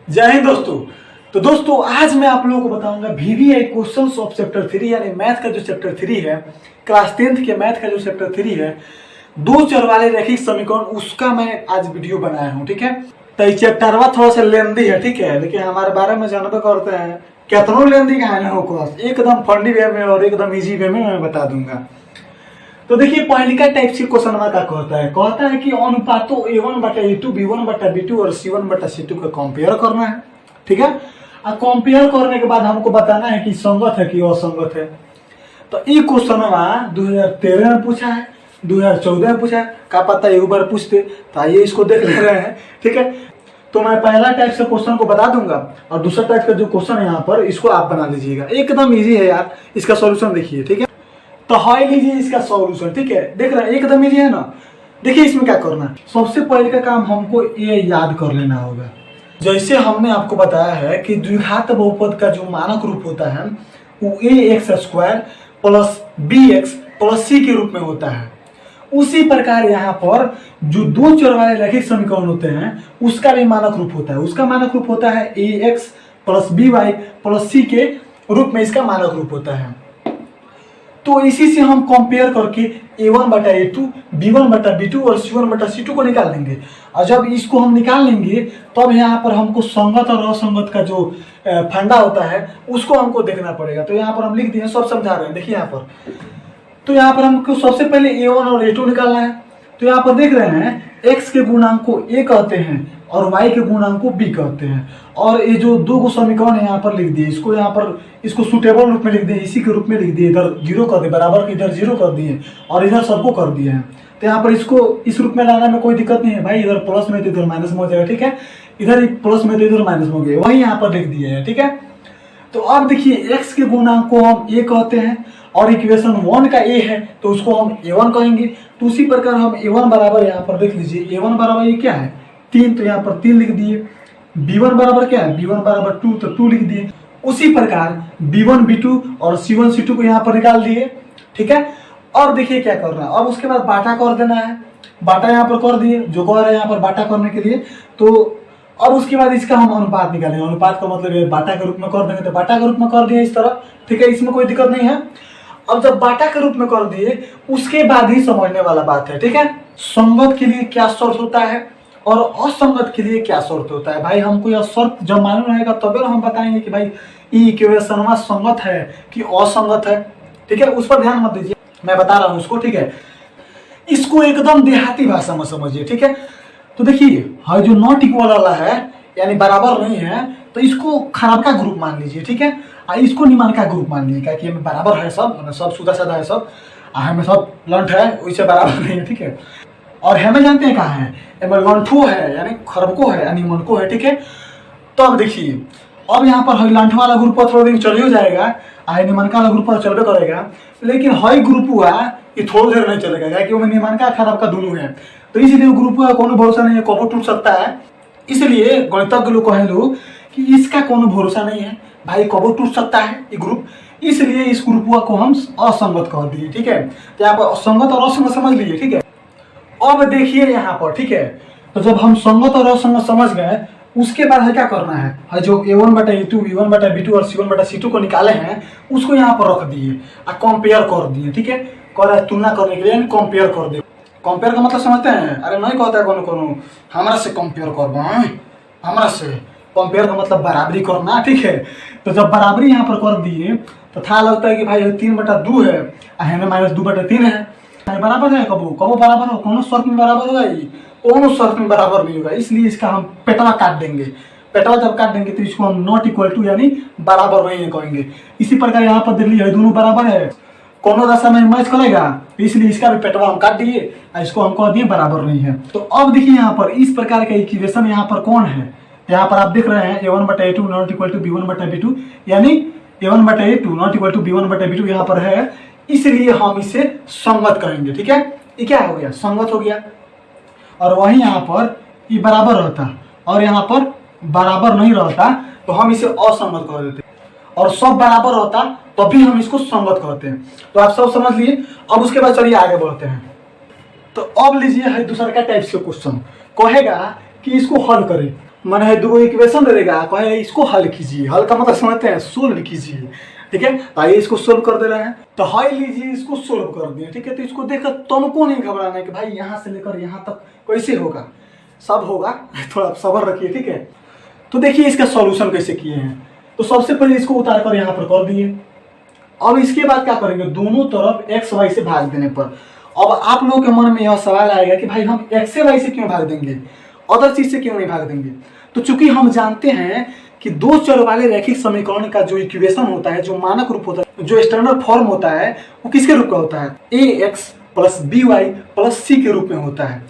जय हिंद दोस्तों। तो दोस्तों आज मैं आप लोगों को बताऊंगा VVI क्वेश्चंस ऑफ चैप्टर 3 यानी मैथ का जो चैप्टर 3 है, क्लास 10th के मैथ का जो चैप्टर 3 है, दो चर वाले रैखिक समीकरण, उसका मैं आज वीडियो बनाया हूं। ठीक है, तो ये चैप्टरवा थोड़ा सा लेंदी है, ठीक है, लेकिन हमारे बारे में जानबे करते हैं कितना लेंदी कहानी हो कोर्स, एकदम फंडी वे में और एकदम इजी वे में मैं बता दूंगा। तो देखिए पहलिका टाइप से क्वेश्चन का कहता है कि अनुपातों A1/A2 B1/B2 और C1/C2 का कंपेयर करना है। ठीक है, और कंपेयर करने के बाद हमको बताना है कि संगत है कि असंगत है। तो ये क्वेश्चन 2013 में पूछा है, 2014 में पूछा है, क्या पता एक बार पूछते। तो आइए इसको देख ले रहे हैं। ठीक है, तो मैं पहला टाइप से क्वेश्चन को बता दूंगा और दूसरा टाइप का जो क्वेश्चन है यहाँ पर, इसको आप बना लीजिएगा। एकदम इजी है यार, इसका सॉल्यूशन देखिए। ठीक है, तो हाई लीजिए इसका सॉल्यूशन। ठीक है, देख रहे हैं एकदम इजी है ना। देखिए इसमें क्या करना है, सबसे पहले का काम हमको ये याद कर लेना होगा। जैसे हमने आपको बताया है कि द्विघात बहुपद का जो मानक रूप होता है वो ax² plus bx plus c के रूप में होता है। उसी प्रकार यहाँ पर जो दो चर वाले रैखिक समीकरण होते हैं उसका भी मानक रूप होता है। उसका मानक रूप होता है ax plus by plus c के रूप में इसका मानक रूप होता है। तो इसी से हम कंपेयर करके A1/A2 B1/B2 और C1/C2 को निकाल लेंगे। और जब इसको हम निकाल लेंगे तब यहाँ पर हमको संगत और असंगत का जो फंडा होता है उसको हमको देखना पड़ेगा। तो यहाँ पर हम लिख दिए, सब समझा रहे हैं। देखिए यहाँ पर, तो यहाँ पर हमको सबसे पहले A1 और A2 निकालना है। तो यहाँ पर देख रहे हैं x के गुणांक को a कहते हैं और y के गुणांक को b कहते हैं। और ये जो दो को समीकरण यहाँ पर लिख दिए, इसको यहाँ पर इसको सुटेबल रूप में लिख दिए, इसी के रूप में लिख दिए। इधर जीरो कर दिए, बराबर के इधर जीरो कर दिए और इधर सबको कर दिए हैं। तो यहाँ पर इसको इस रूप में लाने में कोई दिक्कत नहीं है भाई। इधर प्लस में तो इधर माइनस में हो जाएगा। ठीक है, इधर प्लस में तो इधर माइनस में हो गया, वही यहाँ पर लिख दिए है। ठीक है, तो अब देखिए x के गुणांक को हम a कहते हैं और इक्वेशन 1 का a है तो उसको हम a1 कहेंगे। तो उसी प्रकार हम a1 बराबर यहाँ पर देख लीजिए, a1 बराबर ये क्या है 3, तो यहाँ पर 3 लिख दिए। b1 बराबर क्या है, b1 बराबर 2, तो 2 लिख दिए। उसी प्रकार b1 b2 और c1 c2 को यहाँ पर निकाल दिए। ठीक है, और देखिए क्या करना है, अब उसके बाद बाटा कर देना है। बाटा यहाँ पर कर दिए, जो कह रहे हैं यहाँ पर बाटा करने के लिए। तो अब उसके बाद इसका हम अनुपात निकालेंगे। अनुपात का मतलब ये बाटा के रूप में कर देंगे, तो बाटा के रूप में कर दिए इस तरह। ठीक है, इसमें कोई दिक्कत नहीं है। अब जब बाटा के रूप में कर दिए उसके बाद ही समझने वाला बात है। ठीक है, संगत के लिए क्या शर्त होता है और असंगत के लिए क्या शर्त होता है। भाई हमको यह शर्त जब मालूम रहेगा तभी हम बताएंगे कि भाई ये इक्वेशन संगत है कि असंगत है। ठीक है, उस पर ध्यान मत दीजिए, मैं बता रहा हूँ उसको। ठीक है, इसको एकदम देहाती भाषा में समझिए। ठीक है, तो देखिए हाँ, जो नॉट इक्वल वाला है यानी बराबर नहीं है, तो इसको खराब का ग्रुप मान लीजिए। ठीक है, इसको निमान का ग्रुप मान लीजिए, क्या कि बराबर है सब सीधा साधा है सब, हमें सब लंठ है, वैसे बराबर नहीं है। ठीक है, और हमें जानते हैं कहाँ है, लंठो है यानी खरबको है यानी मनको है। ठीक है, तो अब देखिए अब यहाँ पर लंठ वाला ग्रुप थोड़ा दिन चल ही जाएगा, निमनका वाला ग्रुप चलबे करेगा, लेकिन हई ग्रुप हुआ ये थोड़ी देर नहीं चलेगा, क्या कि निमनका खराब का दोनों है। तो इसलिए ग्रुप का कोनो भरोसा नहीं है, कबो टूट सकता है। इसलिए गणितज्ञ लोग कहे लोग कि इसका कोनो भरोसा नहीं है भाई, कबो टूट सकता है ये ग्रुप। इसलिए इस ग्रुप को हम असंगत कह दिए। ठीक है, तो यहाँ पर संगत और असंगत समझ लीजिए। ठीक है, अब देखिए यहाँ पर। ठीक है, तो जब हम संगत और असंगत समझ गए उसके बाद है क्या करना है, जो A1/A2 B1/B2 और C1/C2 को निकाले हैं उसको यहाँ पर रख दिए और कंपेयर कर दिए। ठीक है, तुलना करने के लिए कंपेयर कर दिए। कंपेयर का मतलब समझते हैं, अरे नहीं कहता है कोनो हमारा से कंपेयर करना है, हमारा से कंपेयर का मतलब बराबरी करना। ठीक है, तो जब बराबरी यहाँ पर कर दिए तो था लगता है कि भाई 3/2 है -2/3 है, बराबर है। कबो कबो बराबर हो, कोनो शर्त में बराबर होगा, ये कोनो शर्त में बराबर नहीं होगा। इसलिए इसका हम पेटवा काट देंगे। पेटवा जब काट देंगे तो इसको हम नॉट इक्वल टू यानी बराबर नहीं कहेंगे। इसी प्रकार यहाँ पर देख लीजिए दोनों बराबर है, कोनो दशा में मैच करेगा, इसलिए इसका भी पेटवा हम काट दिए और इसको हम कह दिए बराबर नहीं है। तो अब देखिए यहाँ पर इस प्रकार का इक्वेशन यहाँ पर कौन है, यहाँ पर आप देख रहे हैं A1/A2 not equal to B1/B2 यानी A1/A2 not equal to B1/B2 यहाँ पर है, इसलिए हम इसे संगत करेंगे। ठीक है, ये क्या हो गया, संगत हो गया। और वहीं यहाँ पर ये बराबर रहता और यहाँ पर बराबर नहीं रहता तो हम इसे असंगत कर देते, और सब बराबर होता तभी हम इसको संगत कहते हैं। तो आप सब समझ लिए। अब उसके बाद चलिए आगे बढ़ते हैं। तो अब लीजिए है दूसरा का टाइप से क्वेश्चन, कहेगा कि इसको हल करें। मन है दो इक्वेशन दे देगा, कहे इसको हल कीजिए, हल का मतलब समझते हैं, सोल्व कीजिए। ठीक है, तो आइए इसको सोल्व कर दे रहे हैं। तो हाई लीजिए, इसको सोल्व कर दिए। ठीक है, तो इसको देखकर तुमको नहीं घबराना है कि भाई यहाँ से लेकर यहाँ तक कैसे होगा, सब होगा, थोड़ा सब्र रखिए। ठीक है, तो देखिए इसका सॉल्यूशन कैसे किए हैं। तो सबसे पहले इसको उतार कर यहाँ पर कर दिए। अब इसके बाद क्या करेंगे, दोनों तरफ एक्स वाई से भाग देने पर अब आप लोगों के मन में यह सवाल आएगा कि भाई हम एक्स से वाई से क्यों भाग देंगे, अदर चीज से क्यों नहीं भाग देंगे। तो चूंकि हम जानते हैं कि दो चर वाले रैखिक समीकरण का जो इक्वेशन होता है, जो मानक रूप होता है, जो स्टैंडर्ड फॉर्म होता है, वो किसके रूप का होता है, A X plus B Y plus C के रूप में होता है।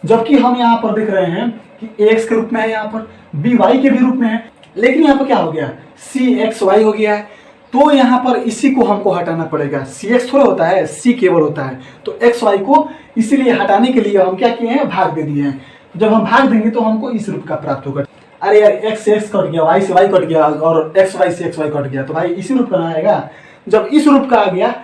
जबकि हम यहाँ पर देख रहे हैं कि ए एक्स के रूप में है, यहाँ पर बी वाई के भी रूप में है, लेकिन यहाँ पर क्या हो गया, सी एक्स वाई हो गया है। तो यहाँ पर इसी को हमको हटाना पड़ेगा। सी एक्स थोड़ा होता है, सी केवल होता है। तो एक्स वाई को इसीलिए हटाने के लिए हम क्या किए हैं, भाग दे दिए हैं। जब हम भाग देंगे तो हमको इस रूप का प्राप्त होगा। अरे यार, एक्स से एक्स कट गया, वाई से वाई कट गया और एक्स वाई से एक्स वाई कट गया, तो भाई इसी रूप का ना आएगा। जब इस रूप का आ गया,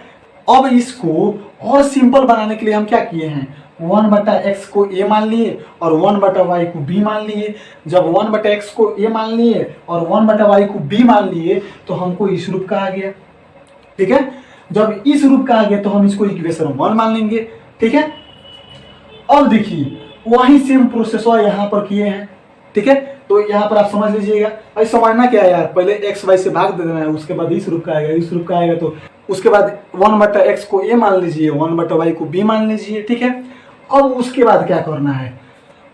अब इसको और सिंपल बनाने के लिए हम क्या किए हैं, 1/x को a मान लिए और 1/y को b मान लिए। जब 1/x को a मान लिए और 1/y को b मान लिए तो हमको इस रूप का आ गया। ठीक है, जब इस रूप का आ गया तो हम इसको इक्वेशन 1 मान लेंगे। ठीक है, अब देखिए वही सेम प्रोसेस यहाँ पर किए हैं। ठीक है, तो यहाँ पर आप समझ लीजिएगा। भाई समझना क्या है यार, पहले एक्स वाई से भाग दे देना है, उसके बाद इस रूप का आएगा, इस रूप का आएगा तो उसके बाद 1/x को a मान लीजिए, 1/y को b मान लीजिए। ठीक है, अब उसके बाद क्या करना है,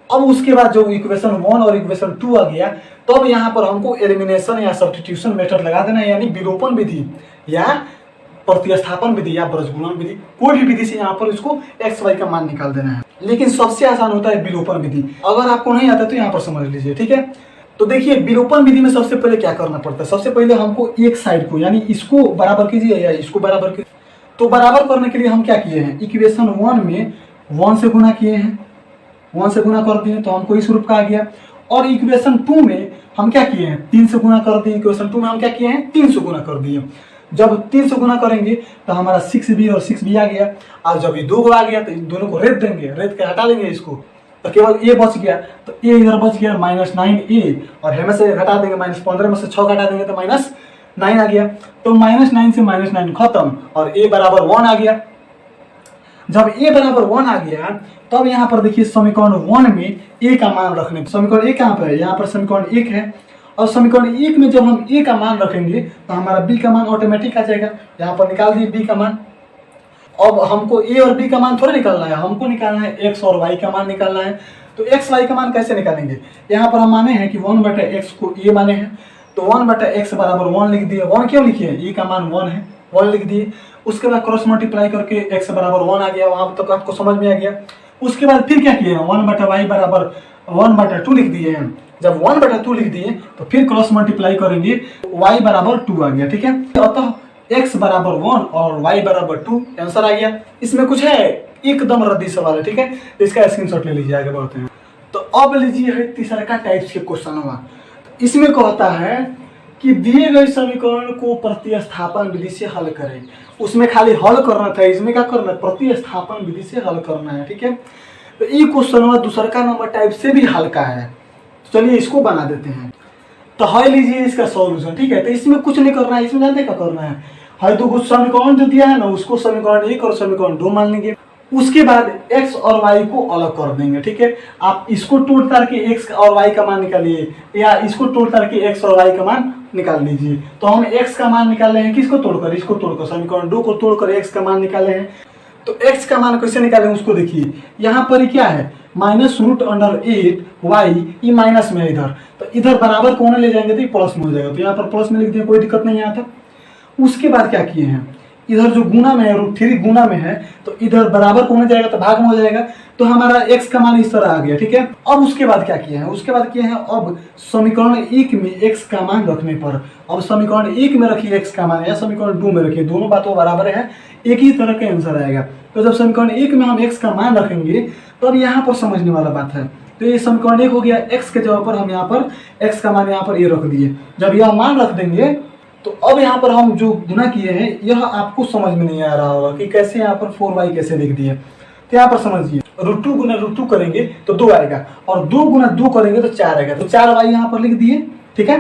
अब उसके बाद जो इक्वेशन 1 और इक्वेशन 2 आ गया, तो अब यहाँ पर हमको एलिमिनेशन या सब्स्टिट्यूशन मेथड लगा देना है, यानी विलोपन विधि या प्रतिस्थापन विधि या ब्रजगुणन विधि, कोई भी विधि से यहाँ पर इसको एक्स वाई का मान निकाल देना है। लेकिन सबसे आसान होता है विलोपन विधि। अगर आपको नहीं आता तो यहाँ पर समझ लीजिए। ठीक है, तो देखिए विलोपन विधि में सबसे पहले क्या करना पड़ता है, सबसे पहले हमको एक साइड को यानी इसको बराबर कीजिए या इसको बराबर कीजिए। तो बराबर करने के लिए हम क्या किए हैं, इक्वेशन 1 में 1 से गुना किए हैं, 1 से गुना कर दिए तो हमको इस रूप का आ गया। और इक्वेशन 2 में हम क्या किए हैं, 3 से गुना कर दिए। इक्वेशन 2 में हम क्या किए हैं, 3 से गुना कर दिए। जब 3 से गुना करेंगे तो हमारा 6b और 6b आ गया। और जब ये 2 आ गया तो इन दोनों को रेत देंगे, रेत के हटा लेंगे इसको, तो केवल a बच गया। तो a इधर बच गया -9a, और हमें से घटा देंगे -15 में से 6 घटा देंगे तो -9 आ गया। तो -9 से -9 खत्म और a बराबर 1 आ गया। जब a बराबर 1 आ गया तब यहाँ पर देखिए समीकरण 1 में a का मान रखने, समीकरण 1 कहाँ पर है, यहाँ पर समीकरण 1 है। और समीकरण 1 में जब हम a का मान रखेंगे तो हमारा b का मान ऑटोमेटिक आ जाएगा। यहाँ पर निकाल दिए b का मान। अब हमको a और b का मान थोड़ा निकालना है, हमको निकालना है x और y का मान निकालना है। तो x y का मान कैसे निकालेंगे, यहाँ पर हम माने हैं कि 1/x को a माने हैं, तो 1/x बराबर 1 लिख दिए। 1 क्यों लिखिए, a का मान 1 है, 1 लिख दिए। उसके बाद क्रॉस मल्टीप्लाई करके x बराबर 1 आ गया, वहां तक आपको समझ में आ गया। उसके बाद फिर क्या किए हैं, 1/y बराबर 1/2 लिख दिए हैं। जब 1/2 लिख दिए तो फिर क्रॉस मल्टीप्लाई करेंगे, y बराबर 2 आ गया। ठीक है, अतः x बराबर 1 और y बराबर 2 आंसर आ गया। इसमें कुछ है, एकदम रद्दी सवाल है। ठीक है, तो इसका स्क्रीनशॉट ले लीजिए, आगे बढ़ते हैं। तो अब लीजिए है तीसरा टाइप्स के क्वेश्चन हुआ। इसमें कहता है कि दिए गए समीकरण को प्रतिस्थापन विधि से हल करें। उसमें खाली हल करना था, इसमें क्या करना है, प्रतिस्थापन विधि से हल करना है। ठीक है, तो ये क्वेश्चन दूसरा का नंबर टाइप से भी हल्का है। तो चलिए इसको बना देते हैं। तो है लीजिए इसका सॉल्यूशन। ठीक है, तो इसमें कुछ नहीं करना है, इसमें जानते क्या करना है दो समीकरण जो दिया है ना, उसको समीकरण 1 और समीकरण 2 मान लेंगे। उसके बाद x और y को अलग कर देंगे। ठीक है, आप इसको तोड़ तार के x और y का मान निकालिए या इसको तोड़ तार के x और y का मान निकाल लीजिए। तो हम x का मान निकाल रहे हैं, किसको तोड़कर, इसको तोड़कर, समीकरण 2 को तोड़कर x का मान निकाले हैं। तो x का मान कैसे निकालें उसको देखिए, यहाँ पर क्या है -√8y, ये माइनस में इधर, तो इधर बराबर कोने ले जाएंगे तो ये प्लस में हो जाएगा। तो यहाँ पर प्लस में लिख दिया, कोई दिक्कत नहीं आता। उसके बाद क्या किए हैं, इधर जो गुना में है, √3 गुना में है, तो इधर बराबर कोने जाएगा तो भाग में हो जाएगा। तो हमारा x का मान इस तरह आ गया। ठीक है, अब उसके बाद क्या किए हैं, उसके बाद किए हैं अब समीकरण 1 में x का मान रखने पर, अब समीकरण 1 में रखिए x का मान या समीकरण 2 में रखिए, दोनों बातों बराबर है, एक ही तरह का आंसर आएगा। तो जब समीकरण 1 में हम x का मान रखेंगे तो अब यहाँ पर समझने वाला बात है। तो ये समीकरण 1 हो गया, x के जगह पर हम यहाँ पर x का मान यहाँ पर ये रख दिए। जब यह मान रख देंगे तो अब यहाँ पर हम जो गुना किए हैं यह आपको समझ में नहीं आ रहा होगा कि कैसे यहाँ पर 4y कैसे लिख दिए। तो यहाँ पर समझिए √2 गुना √2 करेंगे तो 2 आएगा, और 2 गुना 2 करेंगे तो 4 आएगा। तो 4y यहाँ पर लिख दिए, ठीक है,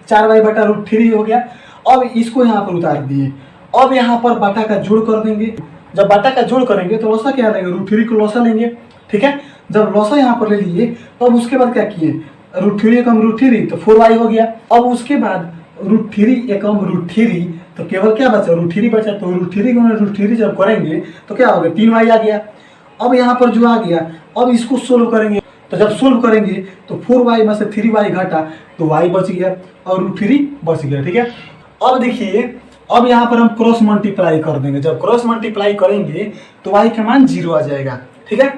4y बटा √3 हो गया। अब इसको यहाँ पर उतार दिए। अब यहाँ पर बटा का जोड़ कर देंगे। जब बटा का जोड़ करेंगे तो लौसा क्या लेंगे, √3 को लौसा लेंगे, ठीक है। जब लौसा यहाँ पर ले लिए तो अब उसके बाद क्या किए, √3 एकम √3 तो 4y हो गया। अब उसके बाद √3 एकम √3 तो केवल क्या बचा, √3 बचा। तो √3 गुना √3 जब करेंगे तो क्या हो गया, 3y आ गया। अब यहाँ पर जो आ गया, अब इसको सोल्व करेंगे। तो जब सोल्व करेंगे तो 4y में से 3y घटा तो y बच गया और √3 बच गया, ठीक है। अब देखिए, अब यहाँ पर हम क्रॉस मल्टीप्लाई कर देंगे। जब क्रॉस मल्टीप्लाई करेंगे तो y का मान 0 आ जाएगा, ठीक है।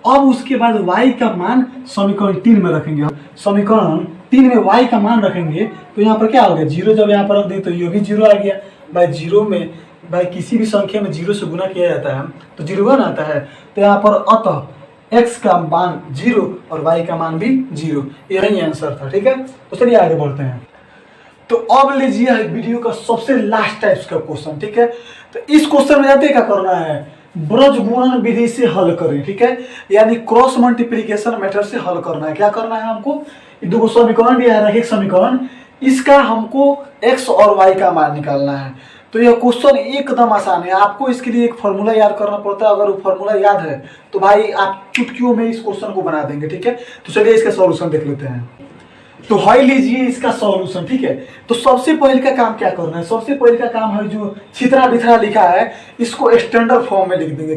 अब उसके बाद y का मान समीकरण 3 में रखेंगे। समीकरण 3 में y का मान रखेंगे तो यहाँ पर क्या हो गया, 0 जब यहाँ पर रख दें तो ये भी 0 आ गया। भाई 0 में, भाई किसी भी संख्या में 0 से गुना किया जाता है तो 0 आता है। तो यहाँ पर अतः x का मान 0 और y का मान भी 0, यही आंसर था, ठीक है। तो चलिए आगे बढ़ते हैं। तो अब लीजिए वीडियो का सबसे लास्ट टाइप्स का क्वेश्चन, ठीक है। तो इस क्वेश्चन में जाते क्या करना है, ब्रज गुणन विधि से हल करें, ठीक है, यानी क्रॉस मल्टीप्लिकेशन मेथड से हल करना है। क्या करना है हमको, दो समीकरण दिया है, एक समीकरण, इसका हमको x और y का मान निकालना है। तो यह क्वेश्चन एकदम आसान है। आपको इसके लिए एक फॉर्मूला याद करना पड़ता है। अगर वो फॉर्मूला याद है तो भाई आप चुटकियों में इस क्वेश्चन को बना देंगे, ठीक है। तो चलिए इसका सॉल्यूशन देख लेते हैं। तो हाई लीजिए इसका सॉल्यूशन, ठीक है। तो सबसे पहले का काम क्या करना है, सबसे पहले का काम है जो छितरा बिथरा लिखा है इसको स्टैंडर्ड फॉर्म में लिख देंगे।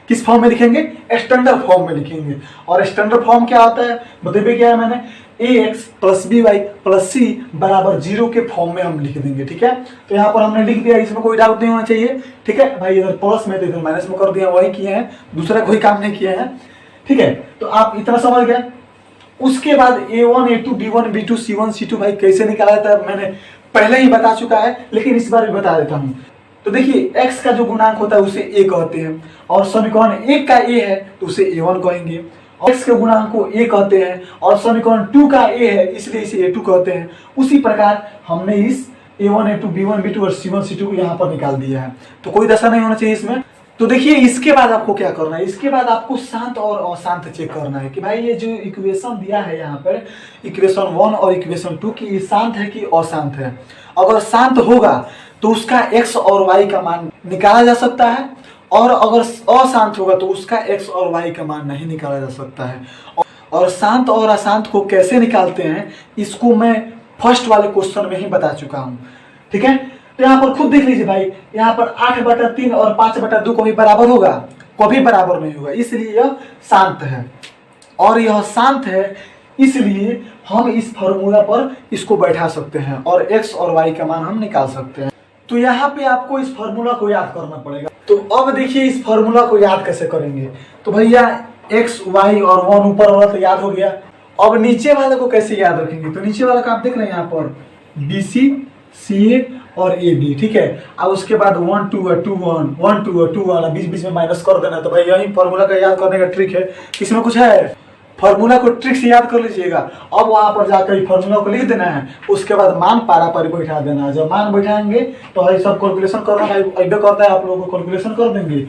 किस फॉर्म में लिखेंगे, स्टैंडर्ड फॉर्म में लिखेंगे। और स्टैंडर्ड फॉर्म क्या होता है बताइए, क्या है मैंने, ax + by + c बराबर 0 के फॉर्म में हम लिख देंगे, ठीक है। तो यहाँ पर हमने लिख दिया, इसमें कोई डाउट नहीं होना चाहिए, ठीक है। भाई इधर प्लस में तो इधर माइनस में कर दिया, वही किए हैं, दूसरा कोई काम नहीं किए हैं, ठीक है। तो आप इतना समझ गए। उसके बाद a1 a2 b1 b2 c1 c2 भाई कैसे निकाला जाता है मैंने पहले ही बता चुका है, लेकिन इस बार भी बता देता हूँ। तो देखिए x का जो गुणांक होता है उसे a कहते हैं, और समीकरण 1 का a है तो उसे a1 कहेंगे। x के गुणांक को a कहते हैं, और समीकरण 2 का a है इसलिए इसे a2 कहते हैं। उसी प्रकार हमने इस a1 a2 b1 b2 और c1 c2 को यहाँ पर निकाल दिया है। तो कोई दशा नहीं होना चाहिए इसमें। तो देखिए इसके बाद आपको क्या करना है, इसके बाद आपको शांत और अशांत चेक करना है कि भाई ये जो इक्वेशन दिया है यहाँ पर, इक्वेशन 1 और इक्वेशन 2 की, ये शांत है कि अशांत है। अगर शांत होगा तो उसका x और y का मान निकाला जा सकता है, और अगर अशांत होगा तो उसका x और y का मान नहीं निकाला जा सकता है। और शांत और अशांत को कैसे निकालते हैं इसको मैं फर्स्ट वाले क्वेश्चन में ही बता चुका हूँ, ठीक है। तो यहाँ पर खुद देख लीजिए भाई, यहाँ पर 8/3 और 5/2 कभी बराबर होगा, कभी बराबर नहीं होगा, इसलिए यह शांत है। और यह शांत है इसलिए हम इस फॉर्मूला पर इसको बैठा सकते हैं और x और y का मान हम निकाल सकते हैं। तो यहाँ पे आपको इस फॉर्मूला को याद करना पड़ेगा। तो अब देखिए इस फॉर्मूला को याद कैसे करेंगे। तो भैया x y और 1 ऊपर वाला तो याद हो गया। अब नीचे वाले को कैसे याद रखेंगे, तो नीचे वाला का आप देख रहे हैं यहाँ पर BC CA और AB, ठीक है। अब उसके बाद 1 2 2 1 1 2 2 वाला बीच बीच में माइनस कर देना। तो भाई यही फॉर्मूला का याद करने का ट्रिक है, इसमें कुछ है, फॉर्मूला को ट्रिक से याद कर लीजिएगा। अब वहां पर जाकर फॉर्मूला को लिख देना है, उसके बाद मान पारा पर बैठा देना है। जब मान बैठाएंगे तो भाई सब कैलकुलेशन करना है, ऐसा करता है आप लोगों को कैलकुलेशन कर देंगे।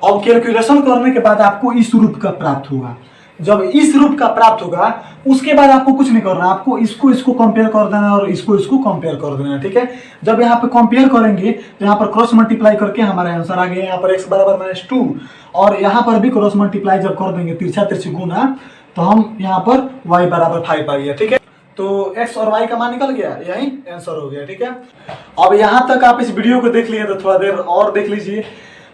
अब कैलकुलेशन करने के बाद आपको इस रूप का प्राप्त होगा। जब इस रूप का प्राप्त होगा उसके बाद आपको कुछ नहीं करना, आपको इसको कंपेयर कर देना और इसको कंपेयर कर देना, ठीक है। जब यहाँ पे कंपेयर करेंगे तो यहाँ पर क्रॉस मल्टीप्लाई करके हमारा आंसर आ गया। यहाँ पर x बराबर -2 और यहाँ पर भी क्रॉस मल्टीप्लाई जब कर देंगे तिरछा तिरछी गुना तो हम यहाँ पर y बराबर 5 आ गया, ठीक है। तो x और y का मान निकल गया, यही आंसर हो गया, ठीक है। अब यहाँ तक आप इस वीडियो को देख लिए तो थोड़ा देर और देख लीजिए।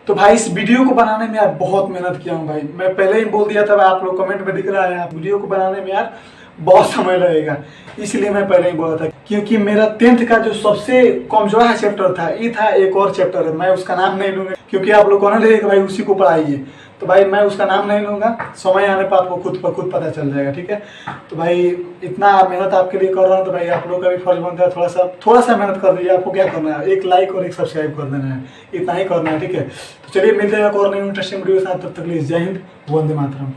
तो भाई इस वीडियो को बनाने में यार बहुत मेहनत किया हूँ भाई, मैं पहले ही बोल दिया था, आप लोग कमेंट में दिख रहा है वीडियो को बनाने में यार बहुत समय लगेगा, इसलिए मैं पहले ही बोला था। क्योंकि मेरा 10th का जो सबसे कमजोर चैप्टर था ये था, एक और चैप्टर है, मैं उसका नाम नहीं लूंगा क्योंकि आप लोग कहने लगे भाई उसी को पढ़ाइए, तो भाई मैं उसका नाम नहीं लूंगा, समय आने पर आपको खुद पता चल जाएगा, ठीक है। तो भाई इतना मेहनत आपके लिए कर रहा हूँ, तो भाई आप लोग का भी फर्ज बनता है थोड़ा सा मेहनत कर दीजिए। आपको क्या करना है, एक लाइक और एक सब्सक्राइब कर देना है, इतना ही करना है, ठीक है। तो चलिए मिलते हैं एक और नई इंटरेस्टिंग वीडियो के साथ, तब तक के लिए जय हिंद, वंदे मातरम।